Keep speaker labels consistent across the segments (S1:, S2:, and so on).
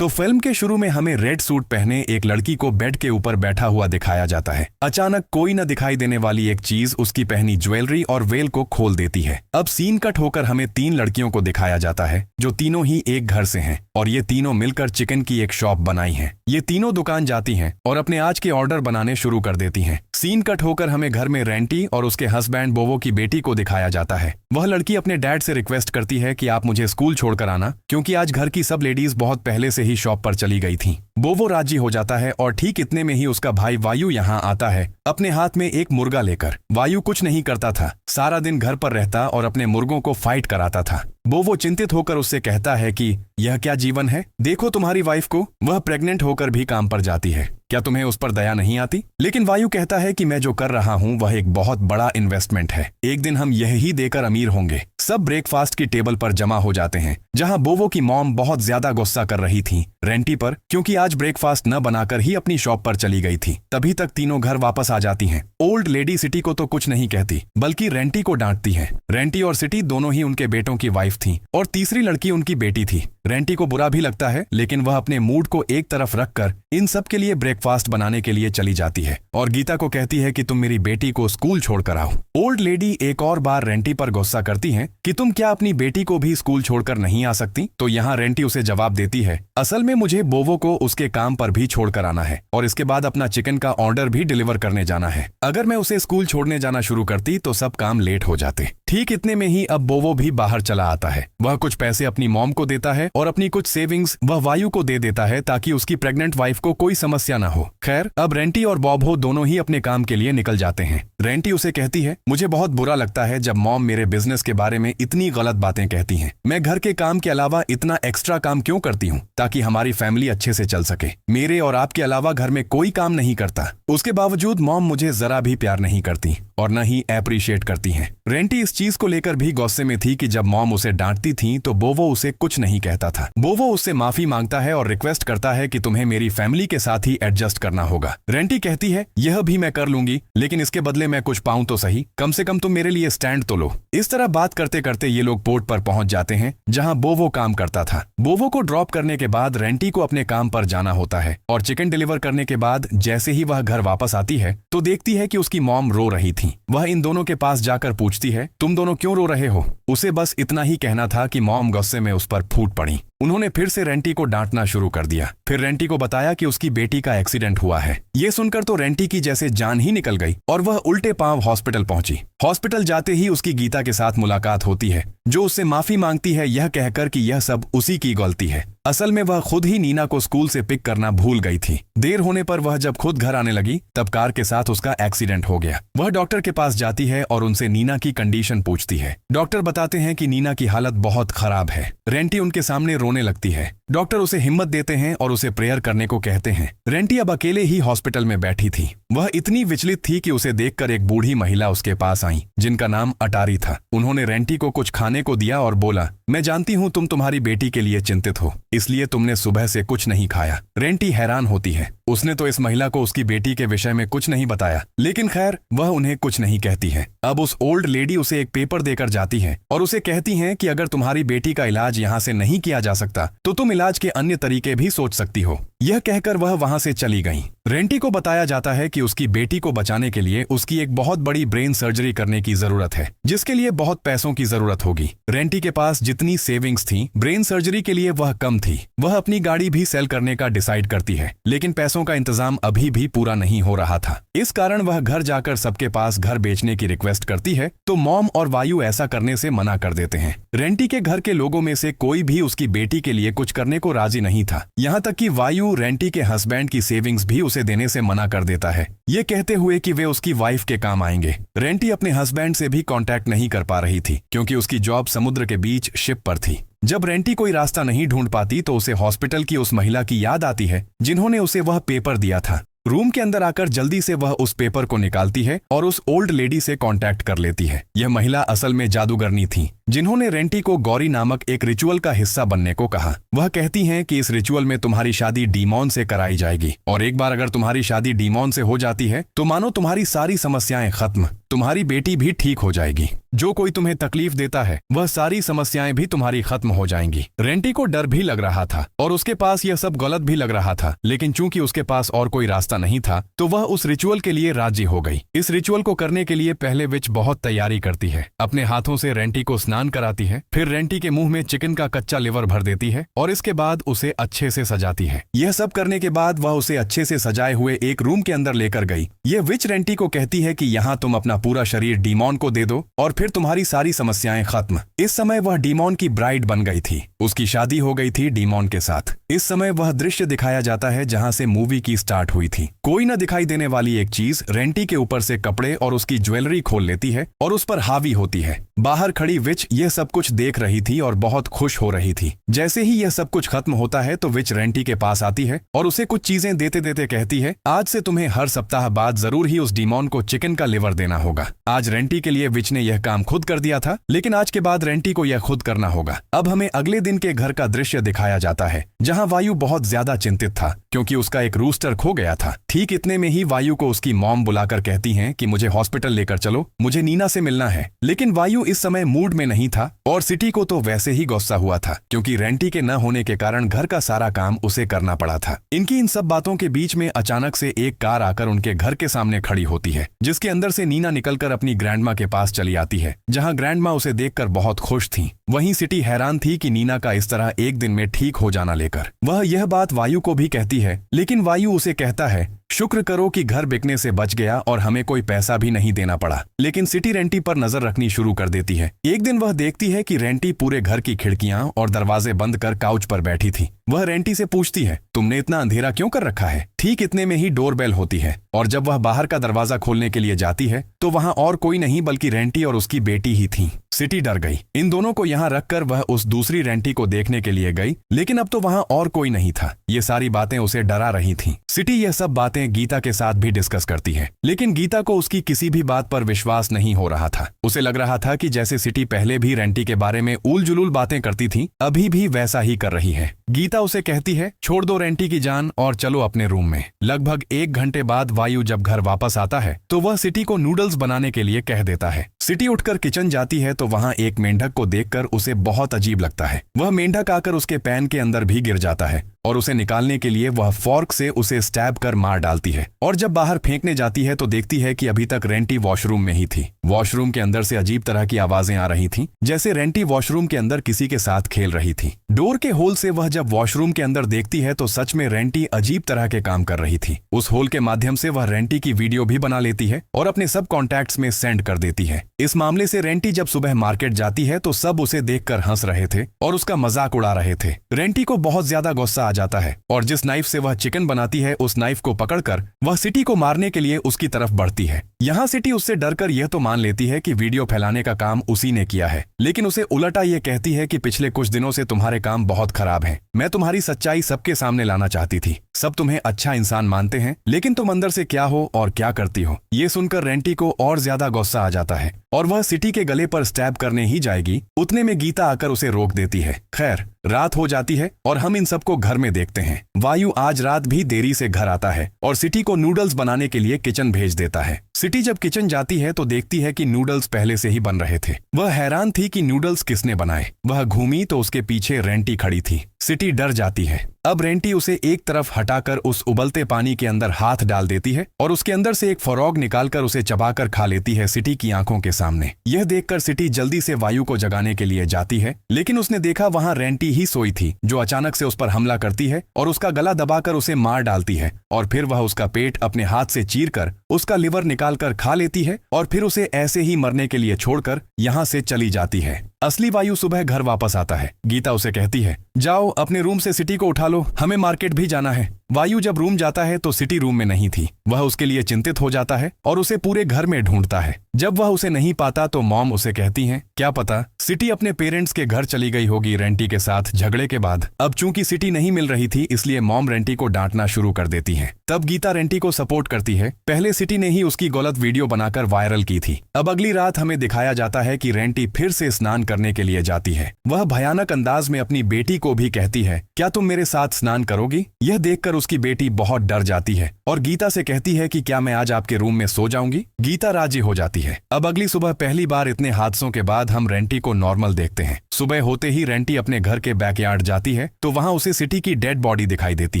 S1: तो फिल्म के शुरू में हमें रेड सूट पहने एक लड़की को बेड के ऊपर बैठा हुआ दिखाया जाता है। अचानक कोई न दिखाई देने वाली एक चीज उसकी पहनी ज्वेलरी और वेल को खोल देती है। अब सीन कट होकर हमें 3 लड़कियों को दिखाया जाता है जो तीनों ही एक घर से हैं और ये तीनों मिलकर चिकन की एक शॉप बनाई है। ये तीनों दुकान जाती हैं और अपने आज के ऑर्डर बनाने शुरू कर देती हैं। सीन कट होकर हमें घर में रेंटी और उसके हस्बैंड बोवो की बेटी को दिखाया जाता है। वह लड़की अपने डैड से रिक्वेस्ट करती है कि आप मुझे स्कूल छोड़कर आना, क्योंकि आज घर की सब लेडीज बहुत पहले से ही शॉप पर चली गई थीं। बोवो राजी हो जाता है और ठीक इतने में ही उसका भाई वायु यहाँ आता है अपने हाथ में एक मुर्गा लेकर। वायु कुछ नहीं करता था, सारा दिन घर पर रहता और अपने मुर्गों को फाइट कराता था। बोवो चिंतित होकर उससे कहता है कि यह क्या जीवन है, देखो तुम्हारी वाइफ को, वह प्रेग्नेंट होकर भी काम पर जाती है, क्या तुम्हें उस पर दया नहीं आती? लेकिन वायु कहता है कि मैं जो कर रहा हूँ वह एक बहुत बड़ा इन्वेस्टमेंट है, एक दिन हम यह ही देकर अमीर होंगे। सब ब्रेकफास्ट की टेबल पर जमा हो जाते हैं, जहाँ बोवो की मॉम बहुत ज्यादा गुस्सा कर रही थी रेंटी पर, क्योंकि आज ब्रेकफास्ट न बनाकर ही अपनी शॉप पर चली गई थी। तभी तक तीनों घर वापस आ जाती हैं। ओल्ड लेडी सिटी को तो कुछ नहीं कहती, बल्कि रेंटी को डांटती है। रेंटी और सिटी दोनों ही उनके बेटों की वाइफ थी और तीसरी लड़की उनकी बेटी थी। रेंटी को बुरा भी लगता है, लेकिन वह अपने मूड को एक तरफ रखकर इन सब के लिए ब्रेकफास्ट बनाने के लिए चली जाती है और गीता को कहती है कि तुम मेरी बेटी को स्कूल छोड़कर आओ। ओल्ड लेडी एक और बार रेंटी पर गुस्सा करती हैं कि तुम क्या अपनी बेटी को भी स्कूल छोड़कर नहीं आ सकती? तो यहाँ रेंटी उसे जवाब देती है, असल में मुझे बोवो को उसके काम पर भी छोड़कर आना है और इसके बाद अपना चिकन का ऑर्डर भी डिलीवर करने जाना है। अगर मैं उसे स्कूल छोड़ने जाना शुरू करती तो सब काम लेट हो जाते। ठीक इतने में ही अब बोवो भी बाहर चला आता है। वह कुछ पैसे अपनी मॉम को देता है और अपनी कुछ सेविंग्स वह वायु को दे देता है ताकि उसकी प्रेग्नेंट वाइफ को कोई समस्या न हो। खैर, अब रेंटी और बॉबो दोनों ही अपने काम के लिए निकल जाते हैं। रेंटी उसे कहती है, मुझे बहुत बुरा लगता है जब मॉम मेरे बिजनेस के बारे में इतनी गलत बातें कहती हैं। मैं घर के काम के अलावा इतना एक्स्ट्रा काम क्यों करती हूँ ताकि हमारी फैमिली अच्छे से चल सके। मेरे और आपके अलावा घर में कोई काम नहीं करता, उसके बावजूद मॉम मुझे जरा भी प्यार नहीं करती और न ही अप्रिशिएट करती हैं। रेंटी इस चीज को लेकर भी गुस्से में थी कि जब मॉम उसे डांटती थी तो बोवो उसे कुछ नहीं कहता था। बोवो उससे माफी मांगता है और रिक्वेस्ट करता है कि तुम्हें मेरी फैमिली के साथ ही एडजस्ट करना होगा। रेंटी कहती है, यह भी मैं कर लूंगी, लेकिन इसके बदले मैं कुछ पाऊं तो सही, कम से कम तुम मेरे लिए स्टैंड तो लो। इस तरह बात करते करते ये लोग पोर्ट पर पहुंच जाते हैं जहां बोवो काम करता था। बोवो को ड्रॉप करने के बाद रेंटी को अपने काम पर जाना होता है और चिकन डिलीवर करने के बाद जैसे ही वह घर वापस आती है तो देखती है कि उसकी मॉम रो रही थी। वह इन दोनों के पास जाकर पूछती है, तुम दोनों क्यों रो रहे हो? उसे बस इतना ही कहना था कि मॉम गुस्से में उस पर फूट पड़ी। उन्होंने फिर से रेंटी को डांटना शुरू कर दिया। फिर रेंटी को बताया कि उसकी बेटी का एक्सीडेंट हुआ है। ये सुनकर तो रेंटी की जैसे जान ही निकल गई और वह उल्टे पांव हॉस्पिटल पहुंची। हॉस्पिटल जाते ही उसकी गीता के साथ मुलाकात होती है, जो उससे माफी मांगती है यह कहकर कि यह सब उसी की गलती है। असल में वह खुद ही नीना को स्कूल से पिक करना भूल गई थी। देर होने पर वह जब खुद घर आने लगी तब कार के साथ उसका एक्सीडेंट हो गया। वह डॉक्टर के पास जाती है और उनसे नीना की कंडीशन पूछती है। डॉक्टर बताते हैं कि नीना की हालत बहुत खराब है। रेंटी उनके सामने रोने लगती है। डॉक्टर उसे हिम्मत देते हैं और उसे प्रेयर करने को कहते हैं। रेंटी अब अकेले ही हॉस्पिटल में बैठी थी। वह इतनी विचलित थी कि उसे देखकर एक बूढ़ी महिला उसके पास आई, जिनका नाम अटारी था। उन्होंने रेंटी को कुछ खाने को दिया और बोला, मैं जानती हूँ तुम तुम्हारी बेटी के लिए चिंतित हो, इसलिए तुमने सुबह से कुछ नहीं खाया। रेंटी हैरान होती है। उसने तो इस महिला को उसकी बेटी के विषय में कुछ नहीं बताया, लेकिन खैर वह उन्हें कुछ नहीं कहती है। अब उस ओल्ड लेडी उसे एक पेपर देकर जाती है और उसे कहती हैं कि अगर तुम्हारी बेटी का इलाज यहाँ से नहीं किया जा सकता तो तुम इलाज के अन्य तरीके भी सोच सकती हो। यह कहकर वह वहां से चली गई। रेंटी को बताया जाता है कि उसकी बेटी को बचाने के लिए उसकी एक बहुत बड़ी ब्रेन सर्जरी करने की जरूरत है, जिसके लिए बहुत पैसों की जरूरत होगी। रेंटी के पास जितनी सेविंग्स थी ब्रेन सर्जरी के लिए वह कम थी। वह अपनी गाड़ी भी सेल करने का डिसाइड करती है, लेकिन पैसों का इंतजाम अभी भी पूरा नहीं हो रहा था। इस कारण वह घर जाकर सबके पास घर बेचने की रिक्वेस्ट करती है, तो मॉम और वायु ऐसा करने से मना कर देते हैं। रेंटी के घर के लोगों में से कोई भी उसकी बेटी के लिए कुछ करने को राजी नहीं था। यहाँ तक कि वायु रेंटी के हस्बैंड की सेविंग्स भी उसे देने से मना कर देता है, ये कहते हुए कि वे उसकी वाइफ के काम आएंगे। रेंटी अपने हस्बैंड से भी कांटेक्ट नहीं कर पा रही थी, क्योंकि उसकी जॉब समुद्र के बीच शिप पर थी। जब रेंटी कोई रास्ता नहीं ढूंढ पाती तो उसे हॉस्पिटल की उस महिला की याद आती है जिन्होंने उसे वह पेपर दिया था। रूम के अंदर आकर जल्दी से वह उस पेपर को निकालती है और उस ओल्ड लेडी से कांटेक्ट कर लेती है। यह महिला असल में जादूगरनी थी, जिन्होंने रेंटी को गौरी नामक एक रिचुअल का हिस्सा बनने को कहा। वह कहती हैं कि इस रिचुअल में तुम्हारी शादी डीमॉन से कराई जाएगी और एक बार अगर तुम्हारी शादी डीमॉन से हो जाती है तो मानो तुम्हारी सारी समस्याएं खत्म, तुम्हारी बेटी भी ठीक हो जाएगी। जो कोई तुम्हें तकलीफ देता है वह सारी समस्याएं भी तुम्हारी खत्म हो जाएंगी। रेंटी को डर भी लग रहा था और उसके पास यह सब गलत भी लग रहा था, लेकिन चूंकि उसके पास और कोई रास्ता नहीं था तो वह उस रिचुअल के लिए राजी हो गई। इस रिचुअल को करने के लिए पहले विच बहुत तैयारी करती है। अपने हाथों से रेंटी को स्नान कराती है, फिर रेंटी के मुंह में चिकन का कच्चा लिवर भर देती है और इसके बाद उसे अच्छे से सजाती है। यह सब करने के बाद वह उसे अच्छे से सजाए हुए एक रूम के अंदर लेकर गई। यह विच रेंटी को कहती है कि यहाँ तुम अपना पूरा शरीर डीमॉन को दे दो और फिर तुम्हारी सारी समस्याएं खत्म। इस समय वह डीमॉन की ब्राइड बन गई थी, उसकी शादी हो गई थी डीमॉन के साथ। इस समय वह दृश्य दिखाया जाता है जहां से मूवी की स्टार्ट हुई थी। कोई न दिखाई देने वाली एक चीज रेंटी के ऊपर से कपड़े और उसकी ज्वेलरी खोल लेती है और उस पर हावी होती है। बाहर खड़ी विच यह सब कुछ देख रही थी और बहुत खुश हो रही थी। जैसे ही यह सब कुछ खत्म होता है तो विच रेंटी के पास आती है और उसे कुछ चीजें देते देते कहती है, आज से तुम्हें हर सप्ताह बाद जरूर ही उस डीमॉन को चिकन का लिवर देना होगा। आज रेंटी के लिए विच ने यह काम खुद कर दिया था, लेकिन आज के बाद रेंटी को यह खुद करना होगा। अब हमें अगले दिन के घर का दृश्य दिखाया जाता है जहां वायु बहुत ज्यादा चिंतित था क्योंकि उसका एक रूस्टर खो गया था। ठीक इतने में ही वायु को उसकी मॉम बुलाकर कहती हैं कि मुझे हॉस्पिटल लेकर चलो, मुझे नीना से मिलना है। लेकिन वायु इस समय मूड में नहीं था और सिटी को तो वैसे ही गुस्सा हुआ था क्योंकि रेंटी के न होने के कारण घर का सारा काम उसे करना पड़ा था। इनकी इन सब बातों के बीच में अचानक से एक कार आकर उनके घर के सामने खड़ी होती है, जिसके अंदर से नीना निकलकर अपनी ग्रैंडमा के पास चली आती है, जहां ग्रैंडमा उसे देखकर बहुत खुश थी। वहीं सिटी हैरान थी कि नीना का इस तरह एक दिन में ठीक हो जाना लेकर। वह यह बात वायु को भी कहती है, लेकिन वायु उसे कहता है, शुक्र करो कि घर बिकने से बच गया और हमें कोई पैसा भी नहीं देना पड़ा। लेकिन सिटी रेंटी पर नजर रखनी शुरू कर देती है। एक दिन वह देखती है कि रेंटी पूरे घर की खिड़कियां और दरवाजे बंद कर काउच पर बैठी थी। वह रेंटी से पूछती है, तुमने इतना अंधेरा क्यों कर रखा है? ठीक इतने में ही डोरबेल होती है और जब वह बाहर का दरवाजा खोलने के लिए जाती है तो वहां और कोई नहीं बल्कि रेंटी और उसकी बेटी ही थी। सिटी डर गई। इन दोनों को यहाँ रखकर वह उस दूसरी रेंटी को देखने के लिए गई, लेकिन अब तो वहां और कोई नहीं था। ये सारी बातें उसे डरा रही थीं। सिटी यह सब बातें गीता के साथ भी डिस्कस करती है, लेकिन गीता को उसकी किसी भी बात पर विश्वास नहीं हो रहा था। उसे लग रहा था कि जैसे सिटी पहले भी रेंटी के बारे में उल जुलूल बातें करती थी, अभी भी वैसा ही कर रही है। गीता उसे कहती है, छोड़ दो रेंटी की जान और चलो अपने रूम में। लगभग 1 घंटे बाद वायु जब घर वापस आता है तो वह सिटी को नूडल्स बनाने के लिए कह देता है। सिटी उठकर किचन जाती है तो वहां एक मेंढक को देखकर उसे बहुत अजीब लगता है। वह मेंढक आकर उसके पैन के अंदर भी गिर जाता है और उसे निकालने के लिए वह फॉर्क से उसे स्टैब कर मार डालती है और जब बाहर फेंकने जाती है तो देखती है कि अभी तक रेंटी वॉशरूम में ही थी। वॉशरूम के अंदर से अजीब तरह की आवाजें आ रही थीं, जैसे रेंटी वॉशरूम के अंदर किसी के साथ खेल रही थी। डोर के होल से वह जब वॉशरूम के अंदर देखती है तो सच में रेंटी अजीब तरह के काम कर रही थी। उस होल के माध्यम से वह रेंटी की वीडियो भी बना लेती है और अपने सब कॉन्टैक्ट्स में सेंड कर देती है। इस मामले से रेंटी जब सुबह मार्केट जाती है तो सब उसे देखकर हंस रहे थे और उसका मजाक उड़ा रहे थे। रेंटी को बहुत ज्यादा गुस्सा आ जाता है और जिस नाइफ से वह चिकन बनाती है उस नाइफ को पकड़कर वह सिटी को मारने के लिए उसकी तरफ बढ़ती है। यहाँ सिटी उससे डरकर यह तो मान लेती है कि वीडियो फैलाने का काम उसी ने किया है, लेकिन उसे उलटा ये कहती है कि पिछले कुछ दिनों से तुम्हारे काम बहुत खराब हैं। मैं तुम्हारी सच्चाई सबके सामने लाना चाहती थी। सब तुम्हें अच्छा इंसान मानते हैं, लेकिन तुम अंदर से क्या हो और क्या करती हो। ये सुनकर रेंटी को और ज्यादा गुस्सा आ जाता है और वह सिटी के गले पर स्टैब करने ही जाएगी, उतने में गीता आकर उसे रोक देती है। खैर, रात हो जाती है और हम इन सबको घर में देखते हैं। वायु आज रात भी देरी से घर आता है और सिटी को नूडल्स बनाने के लिए किचन भेज देता है। सिटी जब किचन जाती है तो देखती है कि नूडल्स पहले से ही बन रहे थे। वह हैरान थी कि नूडल्स किसने बनाए। वह घूमी तो उसके पीछे रेंटी खड़ी थी। सिटी डर जाती है। अब रेंटी उसे एक तरफ हटाकर उस उबलते पानी के अंदर हाथ डाल देती है और उसके अंदर से एक फ्रॉग निकालकर उसे चबाकर खा लेती है सिटी की आंखों के सामने। यह देखकर सिटी जल्दी से वायु को जगाने के लिए जाती है, लेकिन उसने देखा वहां रेंटी ही सोई थी, जो अचानक से उस पर हमला करती है और उसका गला दबाकर उसे मार डालती है और फिर वह उसका पेट अपने हाथ से चीरकर उसका लिवर निकालकर खा लेती है और फिर उसे ऐसे ही मरने के लिए छोड़कर यहाँ से चली जाती है। असली वायु सुबह घर वापस आता है। गीता उसे कहती है, जाओ अपने रूम से सिटी को उठा लो, हमें मार्केट भी जाना है। वायु जब रूम जाता है तो सिटी रूम में नहीं थी। वह उसके लिए चिंतित हो जाता है और उसे पूरे घर में ढूंढता है। जब वह उसे नहीं पाता तो मॉम उसे कहती हैं, क्या पता सिटी अपने पेरेंट्स के घर चली गई होगी रेंटी के साथ झगड़े के बाद। अब चूंकि सिटी नहीं मिल रही थी इसलिए मॉम रेंटी को डांटना शुरू कर देती है। तब गीता रेंटी को सपोर्ट करती है। पहले सिटी ने ही उसकी गलत वीडियो बनाकर वायरल की थी। अब अगली रात हमें दिखाया जाता है कि रेंटी फिर से स्नान करने के लिए जाती है। वह भयानक अंदाज में अपनी बेटी को भी कहती है, क्या तुम मेरे साथ स्नान करोगी? यह देखकर उसकी बेटी बहुत डर जाती है और गीता से कहती है कि क्या मैं आज आपके रूम में सो जाऊंगी? गीता राजी हो जाती है। अब अगली सुबह पहली बार इतने हादसों के बाद हम रेंटी को नॉर्मल देखते हैं। सुबह होते ही रेंटी अपने घर के बैकयार्ड जाती है तो वहां उसे सिटी की डेड बॉडी दिखाई देती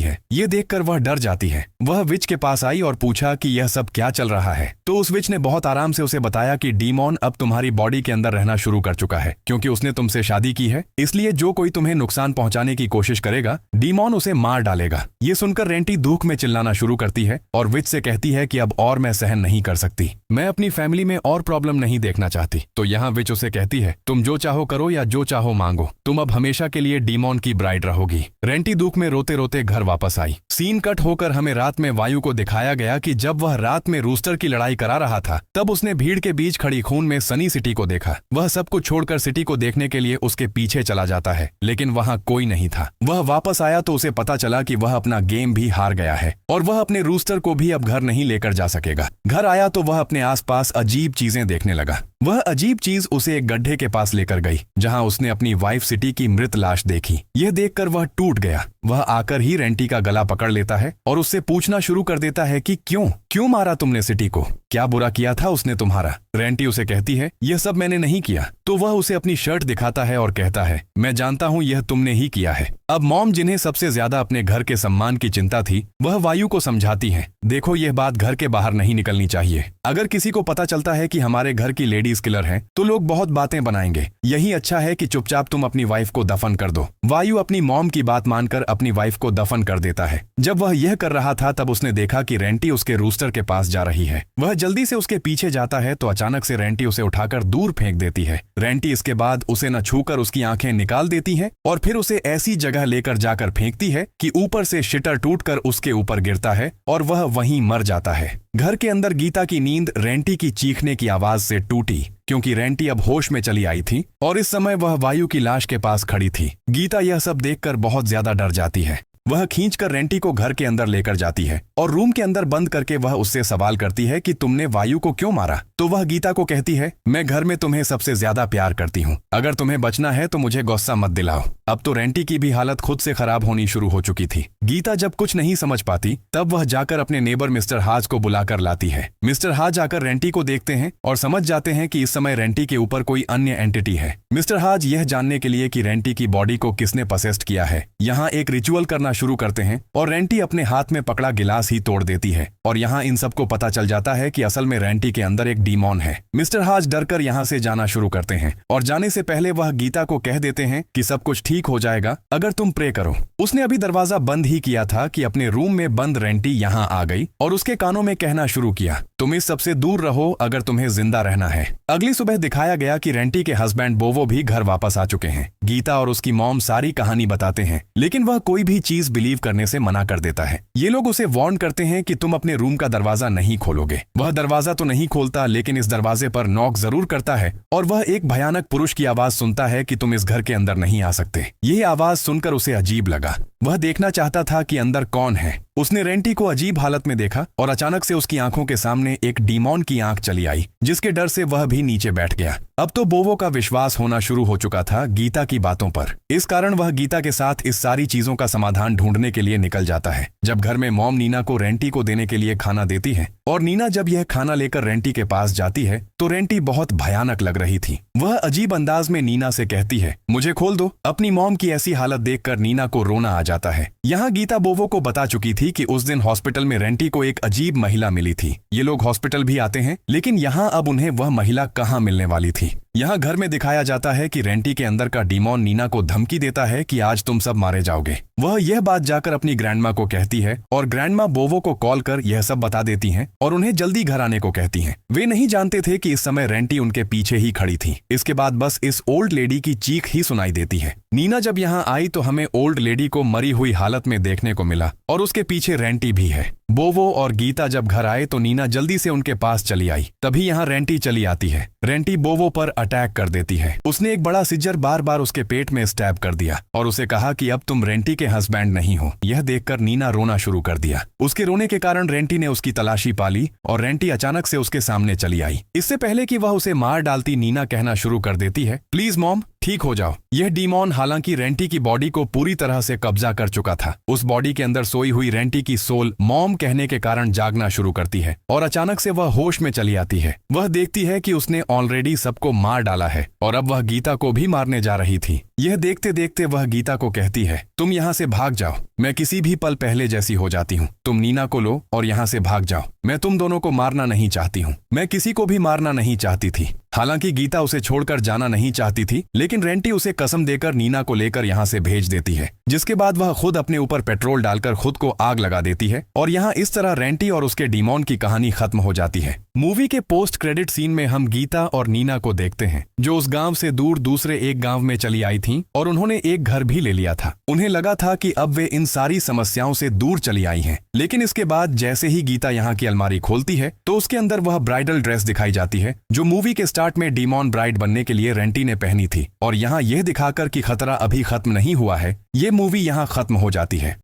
S1: है। ये देखकर वह डर जाती है। वह विच के पास आई और पूछा कि यह सब क्या चल रहा है। तो उस विच ने बहुत आराम से उसे बताया कि डीमॉन अब तुम्हारी बॉडी के अंदर रहना शुरू कर चुका है, क्योंकि उसने तुमसे शादी की है। इसलिए जो कोई तुम्हें नुकसान पहुंचाने की कोशिश करेगा, डीमॉन उसे मार डालेगा। ये सुनकर रेंटी दुख में चिल्लाना शुरू करती है और विच से कहती है कि अब और मैं सहन नहीं कर सकती, मैं अपनी फैमिली में और प्रॉब्लम नहीं देखना चाहती। तो यहाँ विच उसे कहती है, तुम जो चाहो करो या जो चाहो मांगो, तुम अब हमेशा के लिए डीमॉन की ब्राइड रहोगी। रेंटी दुख में रोते रोते घर वापस आई। सीन कट होकर हमें रात में वायु को दिखाया गया कि जब वह रात में रूस्टर की लड़ाई करा रहा था, तब उसने भीड़ के बीच खड़ी खून में सनी सिटी को देखा। वह सब कुछ छोड़कर सिटी को देखने के लिए उसके पीछे चला जाता है, लेकिन वहां कोई नहीं था। वह वापस आया तो उसे पता चला कि वह अपना गेम भी हार गया है और वह अपने रूस्टर को भी अब घर नहीं लेकर जा सकेगा। घर आया तो वह अपने आसपास अजीब चीजें देखने लगा। वह अजीब चीज उसे एक गड्ढे के पास लेकर गई, जहां उसने अपनी वाइफ सिटी की मृत लाश देखी। यह देखकर वह टूट गया। वह आकर ही रेंटी का गला पकड़ लेता है और उससे पूछना शुरू कर देता है कि क्यों मारा तुमने सिटी को? क्या बुरा किया था उसने तुम्हारा? रेंटी उसे कहती है, यह सब मैंने नहीं किया। तो वह उसे अपनी शर्ट दिखाता है और कहता है, मैं जानता हूं यह तुमने ही किया है। अब मॉम, जिन्हें सबसे ज्यादा अपने घर के सम्मान की चिंता थी, वह वायु को समझाती हैं, देखो यह बात घर के बाहर नहीं निकलनी चाहिए। अगर किसी को पता चलता है कि हमारे घर की लेडीज किलर हैं, तो लोग बहुत बातें बनाएंगे। यही अच्छा है कि चुपचाप तुम अपनी वाइफ को दफन कर दो। वायु अपनी मॉम की बात मानकर अपनी वाइफ को दफन कर देता है। जब वह यह कर रहा था तब उसने देखा कि रेंटी उसके रूस्टर के पास जा रही है। वह जल्दी से उसके पीछे जाता है तो अचानक से रेंटी उसे उठाकर दूर फेंक देती है। रेंटी इसके बाद उसे न छूकर उसकी आंखें निकाल देती है और फिर उसे ऐसी जगह लेकर जाकर फेंकती है कि ऊपर से शिटर टूटकर उसके ऊपर गिरता है और वह वहीं मर जाता है। घर के अंदर गीता की नींद रेंटी की चीखने की आवाज से टूटी, क्योंकि रेंटी अब होश में चली आई थी और इस समय वह वायु की लाश के पास खड़ी थी। गीता यह सब देखकर बहुत ज्यादा डर जाती है। वह खींचकर रेंटी को घर के अंदर लेकर जाती है और रूम के अंदर बंद करके वह उससे सवाल करती है कि तुमने वायु को क्यों मारा? तो वह गीता को कहती है, मैं घर में तुम्हें सबसे ज्यादा प्यार करती हूँ। अगर तुम्हें बचना है तो मुझे गुस्सा मत दिलाओ। अब तो रेंटी की भी हालत खुद से खराब होनी शुरू हो चुकी थी। गीता जब कुछ नहीं समझ पाती तब वह जाकर अपने नेबर मिस्टर हाज को बुलाकर लाती है। मिस्टर हाज आकर रेंटी को देखते हैं और समझ जाते हैं कि इस समय रेंटी के ऊपर कोई अन्य एंटिटी है। मिस्टर हाज यह जानने के लिए कि रेंटी की बॉडी को किसने पसेस्ट किया है, यहाँ एक रिचुअल करना शुरू करते हैं और रेंटी अपने हाथ में पकड़ा गिलास ही तोड़ देती है और यहाँ इन सबको पता चल जाता है कि असल में रेंटी के अंदर एक डीमॉन है। मिस्टर हाज डरकर यहाँ से जाना शुरू करते हैं और जाने से पहले वह गीता को कह देते हैं कि सब कुछ ठीक हो जाएगा अगर तुम प्रे करो। उसने अभी दरवाजा बंद ही किया था कि अपने रूम में बंद रेंटी यहाँ आ गई और उसके कानों में कहना शुरू किया, तुम इस सबसे दूर रहो अगर तुम्हें जिंदा रहना है। अगली सुबह दिखाया गया कि रेंटी के हस्बैंड बोवो भी घर वापस आ चुके हैं। गीता और उसकी मॉम सारी कहानी बताते हैं, लेकिन वह कोई भी चीज बिलीव करने से मना कर देता है। ये लोग उसे वार्न करते हैं कि तुम अपने रूम का दरवाजा नहीं खोलोगे। वह दरवाजा तो नहीं खोलता, लेकिन इस दरवाजे पर नॉक जरूर करता है और वह एक भयानक पुरुष की आवाज सुनता है कि तुम इस घर के अंदर नहीं आ सकते। यह आवाज सुनकर उसे अजीब लगा। वह देखना चाहता था कि अंदर कौन है। उसने रेंटी को अजीब हालत में देखा और अचानक से उसकी आंखों के सामने एक डीमॉन की आंख चली आई, जिसके डर से वह भी नीचे बैठ गया। अब तो बोवो का विश्वास होना शुरू हो चुका था गीता की बातों पर। इस कारण वह गीता के साथ इस सारी चीजों का समाधान ढूंढने के लिए निकल जाता है। जब घर में मॉम नीना को रेंटी को देने के लिए खाना देती है और नीना जब यह खाना लेकर रेंटी के पास जाती है तो रेंटी बहुत भयानक लग रही थी। वह अजीब अंदाज में नीना से कहती है, मुझे खोल दो। अपनी मॉम की ऐसी हालत देखकर नीना को रोना आ जाता है। यहाँ गीता बोवो को बता चुकी थी कि उस दिन हॉस्पिटल में रेंटी को एक अजीब महिला मिली थी। ये लोग हॉस्पिटल भी आते हैं, लेकिन यहाँ अब उन्हें वह महिला कहाँ मिलने वाली थी। यहाँ घर में दिखाया जाता है कि रेंटी के अंदर का डीमॉन नीना को धमकी देता है कि आज तुम सब मारे जाओगे। वह यह बात जाकर अपनी ग्रैंडमा को कहती है और ग्रैंडमा बोवो को कॉल कर यह सब बता देती हैं और उन्हें जल्दी घर आने को कहती हैं। वे नहीं जानते थे कि इस समय रेंटी उनके पीछे ही खड़ी थी। इसके बाद बस इस ओल्ड लेडी की चीख ही सुनाई देती है। नीना जब यहाँ आई तो हमें ओल्ड लेडी को मरी हुई हालत में देखने को मिला और उसके पीछे रेंटी भी है। बोवो और गीता जब घर आए तो नीना जल्दी से उनके पास चली आई। तभी यहाँ रेंटी चली आती है। रेंटी बोवो पर अटैक कर देती है। उसने एक बड़ा सिज्जर बार बार उसके पेट में स्टैब कर दिया और उसे कहा कि अब तुम रेंटी के हस्बैंड नहीं हो। यह देखकर नीना रोना शुरू कर दिया। उसके रोने के कारण रेंटी ने उसकी तलाशी पाली और रेंटी अचानक से उसके सामने चली आई। इससे पहले कि वह उसे मार डालती, नीना कहना शुरू कर देती है, प्लीज मॉम, ठीक हो जाओ। यह डीमॉन हालांकि रेंटी की बॉडी को पूरी तरह से कब्जा कर चुका था। उस बॉडी के अंदर सोई हुई रेंटी की सोल मॉम कहने के कारण जागना शुरू करती है और अचानक से वह होश में चली आती है। वह देखती है कि उसने ऑलरेडी सबको मार डाला है और अब वह गीता को भी मारने जा रही थी। यह देखते देखते वह गीता को कहती है, तुम यहाँ से भाग जाओ, मैं किसी भी पल पहले जैसी हो जाती हूँ। तुम नीना को लो और यहाँ से भाग जाओ। मैं तुम दोनों को मारना नहीं चाहती हूँ। मैं किसी को भी मारना नहीं चाहती थी। हालांकि गीता उसे छोड़कर जाना नहीं चाहती थी, लेकिन रेंटी उसे कसम देकर नीना को लेकर यहाँ से भेज देती है, जिसके बाद वह खुद अपने ऊपर पेट्रोल डालकर खुद को आग लगा देती है। और यहाँ इस तरह रेंटी और उसके डीमॉन की कहानी खत्म हो जाती है। मूवी के पोस्ट क्रेडिट सीन में हम गीता और नीना को देखते हैं, जो उस गांव से दूर दूसरे एक गांव में चली आई थीं और उन्होंने एक घर भी ले लिया था। उन्हें लगा था कि अब वे इन सारी समस्याओं से दूर चली आई हैं, लेकिन इसके बाद जैसे ही गीता यहाँ की अलमारी खोलती है तो उसके अंदर वह ब्राइडल ड्रेस दिखाई जाती है, जो मूवी के स्टार्ट में डीमॉन ब्राइड बनने के लिए रेंटी ने पहनी थी। और यहाँ यह दिखाकर कि खतरा अभी खत्म नहीं हुआ है, ये मूवी यहाँ खत्म हो जाती है।